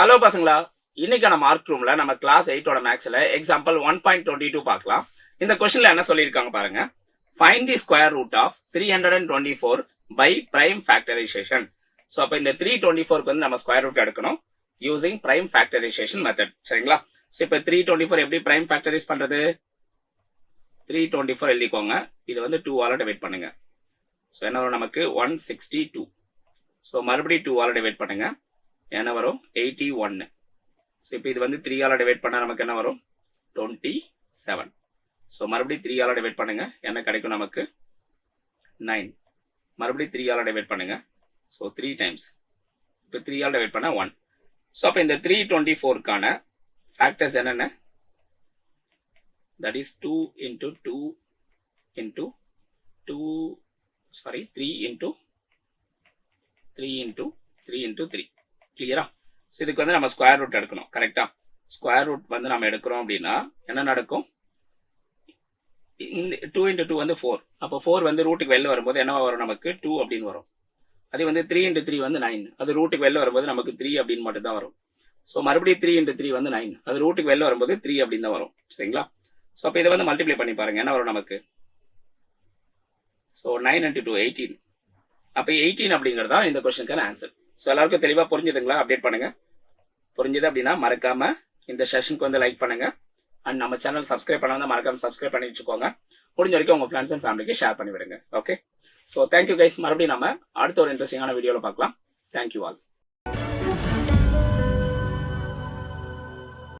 Hello பசங்களா, இன்னைக்கான mark ரூம்ல நம்ம கிளாஸ் 8 மேக்ஸ்ல எக்ஸாம்பிள் 1.22 பார்க்கலாம். இந்த கொஸ்டின்ல என்ன சொல்லியிருக்காங்க பாருங்க. Find the square root of 324 by prime factorization. So அப்போ இந்த 324க்கு வந்து நம்ம ஸ்கொயர் ரூட் எடுக்கணும் யூசிங் பிரைம் ஃபேக்டரைசேஷன் மெத்தட். சரிங்களா? ஸோ இப்போ 324 எப்படி பிரைம் ஃபேக்டரைஸ் பண்றது? 324 எழுதிக்கோங்க. இது வந்து 2 ஆல டிவைட் பண்ணுங்க. ஸோ என்ன வரும் நமக்கு 162. ஸோ மறுபடியும் 2 ஆல டிவைட் பண்ணுங்க. என்ன வரும் 81. ஸோ இப்போ இது வந்து 3 ஆல டிவைட் பண்ணா நமக்கு என்ன வரும் 27. ஸோ மறுபடியும் 3 ஆல டிவைட் பண்ணுங்க. என்ன கிடைக்கும் நமக்கு 9. மறுபடியும் 3 ஆல டிவைட் பண்ணுங்க. So 3 times. இப்போ 3 ஆல டிவைட் பண்ணா 1. ஸோ அப்போ இந்த 324க்கான ஃபேக்டர்ஸ் என்னென்ன? That is 2 into 2 into 2 sorry 3 into 3 into 3 into 3. கிளியரா? ஸோ இதுக்கு வந்து நம்ம ஸ்கொயர் ரூட் எடுக்கணும். கரெக்டா? ஸ்கொயர் ரூட் வந்து நம்ம எடுக்கிறோம் அப்படின்னா என்ன நடக்கும்? இந்த 2 into 2 வந்து 4. அப்போ 4 வந்து ரூட்டுக்கு வெளில வரும்போது என்ன வரும் நமக்கு 2 அப்படின்னு வரும். அதே வந்து 3 into 3 வந்து 9. அது ரூட்டுக்கு வெளில வரும்போது நமக்கு 3 அப்படின்னு மட்டும் தான் வரும். ஸோ மறுபடியும் 3 into 3 வந்து 9. அது ரூட்டுக்கு வெளில வரும்போது 3 அப்படின்னு தான் வரும். சரிங்களா? ஸோ அப்போ இதை வந்து மல்டிப்ளை பண்ணி பாருங்க. என்ன வரும் நமக்கு? So 9 into 2 18. அப்போ 18 அப்படிங்கிறது தான் இந்த கொஸ்டினுக்கான ஆன்சர். ஸோ எல்லாருக்கும் தெளிவாக புரிஞ்சுதுங்களா? அப்டேட் பண்ணுங்க. புரிஞ்சுது அப்படின்னா மறக்காம இந்த செஷனுக்கு வந்து லைக் பண்ணுங்க. அண்ட் நம்ம சேனல் சப்ஸ்கிரைப் பண்ணாம மறக்காம சப்ஸ்கிரைப் பண்ணி வச்சுக்கோங்க. முடிஞ்ச வரைக்கும் உங்க ஃப்ரெண்ட்ஸ் அண்ட் ஃபேமிலிக்கு ஷேர் பண்ணி விடுங்க. Okay, so thank you guys. மறுபடியும் நம்ம அடுத்த ஒரு இன்ட்ரெஸ்டிங்கான வீடியோவில் பார்க்கலாம். Thank you all.